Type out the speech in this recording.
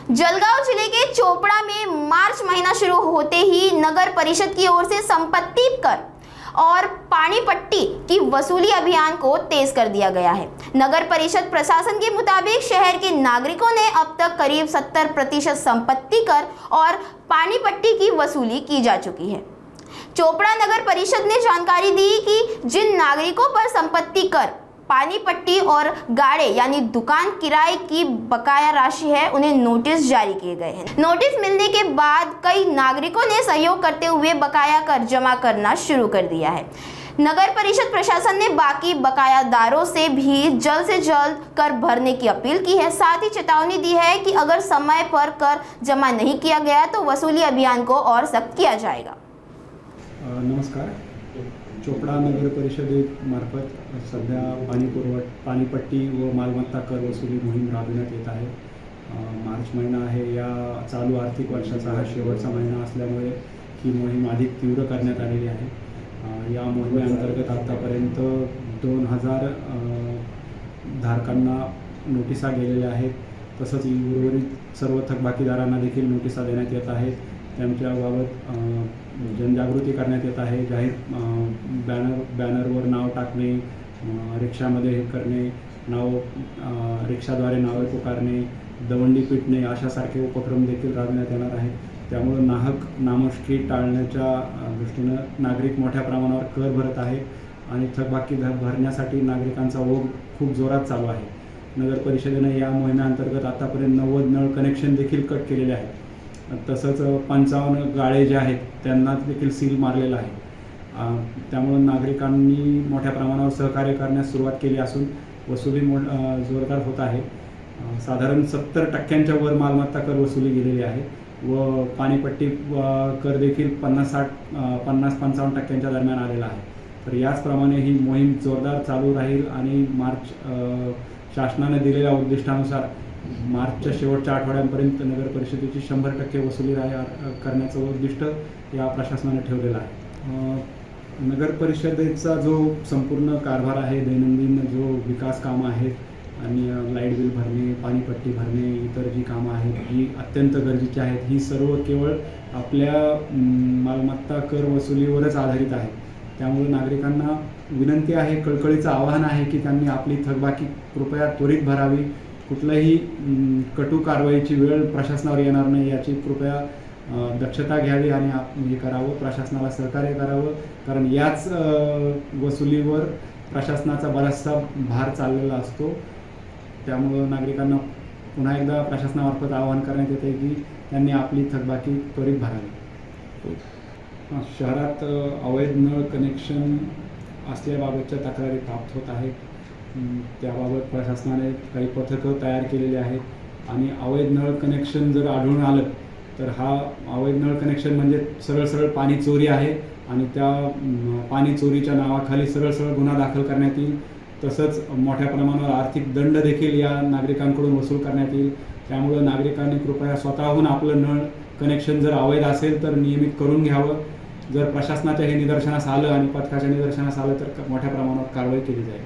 जलगांव जिले के चोपड़ा में मार्च महीना शुरू होते ही नगर परिषद की ओर से संपत्ति कर और पानी पट्टी की वसूली अभियान को तेज कर दिया गया है। नगर परिषद प्रशासन के मुताबिक शहर के नागरिकों ने अब तक करीब 70% संपत्ति कर और पानी पट्टी की वसूली की जा चुकी है। चोपड़ा नगर परिषद ने जानकारी दी कि जिन नागरिकों पर संपत्ति कर, पानी पट्टी और गाड़े यानी दुकान किराए की बकाया राशि है, उन्हें नोटिस जारी किए गए हैं। नोटिस मिलने के बाद कई नागरिकों ने सहयोग करते हुए बकाया कर जमा करना शुरू कर दिया है। नगर परिषद प्रशासन ने बाकी बकायादारों से भी जल्द से जल्द कर भरने की अपील की है। साथ ही चेतावनी दी है कि अगर समय पर कर जमा नहीं किया गया तो वसूली अभियान को और सख्त किया जाएगा। नमस्कार। चोपड़ा नगर परिषदेमार्फत सध्या पाणीपट्टी व मालमत्ता कर वसुली मोहीम राबविण्यात येत आहे। मार्च महिना आहे, या चालू आर्थिक वर्षाचा हा शेवटचा महिना असल्यामुळे ही मोहीम अधिक तीव्र करण्यात आलेली आहे। या मोहिमेअंतर्गत आतापर्यंत 2000 धारकांना नोटिसा गेलेल्या आहेत। तसंच उर्वरित सर्व थकबाकीदारांना देखील नोटिसा देण्यात येत आहेत। त्यांच्याबाबत जनजागृती करण्यात येत आहे। जाहीर बॅनरवर नाव टाकणे, रिक्षामध्ये हे करणे, रिक्षाद्वारे नावे पुकारणे, दवंडी पिटणे अशासारखे उपक्रम देखील राबविण्यात येणार आहेत। त्यामुळे नामोष्की टाळण्याच्या दृष्टीनं नागरिक मोठ्या प्रमाणावर कर भरत आहेत आणि थकबाकी भरण्यासाठी नागरिकांचा ओघ खूप जोरात चालू आहे। नगर परिषदेने या मोहिमेअंतर्गत आतापर्यंत 90 नळ कनेक्शन देखील कट केलेले आहेत। तसंच 55 गाळे जे आहेत त्यांना देखील सील मारलेला आहे। त्यामुळे नागरिकांनी मोठ्या प्रमाणावर सहकार्य करण्यास सुरुवात केली असून वसुली जोरदार होत आहे। साधारण 70% वर मालमत्ता कर वसुली गेलेली आहे व पाणीपट्टी कर देखील 50-55% दरम्यान आलेला आहे। तर याचप्रमाणे ही मोहीम जोरदार चालू राहील आणि मार्च शासनाने दिलेल्या उद्दिष्टानुसार मार्चच्या शेवटच्या आठवड्यापर्यंत नगर परिषदेची 100% वसुली करण्याचं उद्दिष्ट या प्रशासनाने ठेवलेलं आहे। नगर परिषदेचा जो संपूर्ण कारभार आहे, दैनंदिन जो विकास कामं आहेत आणि लाईट बिल भरणे, पाणीपट्टी भरणे, इतर जी कामं आहेत जी अत्यंत गरजेची आहेत, ही सर्व केवळ आपल्या मालमत्ता कर वसुलीवरच आधारित आहे। त्यामुळे नागरिकांना विनंती आहे, कळकळीचं आवाहन आहे की त्यांनी आपली थकबाकी कृपया त्वरित भरावी। कुठल्याही कटू कारवाईची वेळ प्रशासनावर येणार नाही याची कृपया दक्षता घ्यावी आणि हे करावं, प्रशासनाला सहकार्य करावं। कारण याच वसुलीवर प्रशासनाचा बराचसा भार चाललेला असतो। त्यामुळे नागरिकांना पुन्हा एकदा प्रशासनामार्फत आवाहन करण्यात येते की त्यांनी आपली थकबाकी त्वरित भरावी। शहरात अवैध नळ कनेक्शन असल्याबाबतच्या तक्रारी प्राप्त होत आहेत। त्याबाबत प्रशासनाने काही पथकं तयार केलेली आहेत आणि अवैध नळ कनेक्शन जर आढळून आलं तर हा अवैध नळ कनेक्शन म्हणजे सरळ पाणी चोरी आहे आणि त्या पाणी चोरीच्या नावाखाली सरळ गुन्हा दाखल करण्यात येईल। तसंच मोठ्या प्रमाणावर आर्थिक दंड देखील या नागरिकांकडून वसूल करण्यात येईल। त्यामुळे नागरिकांनी कृपया स्वतःहून आपलं नळ कनेक्शन जर अवैध असेल तर नियमित करून घ्यावं। जर प्रशासनाच्या हे निदर्शनास आलं आणि पथकाच्या निदर्शनास आलं तर मोठ्या प्रमाणावर कारवाई केली जाईल।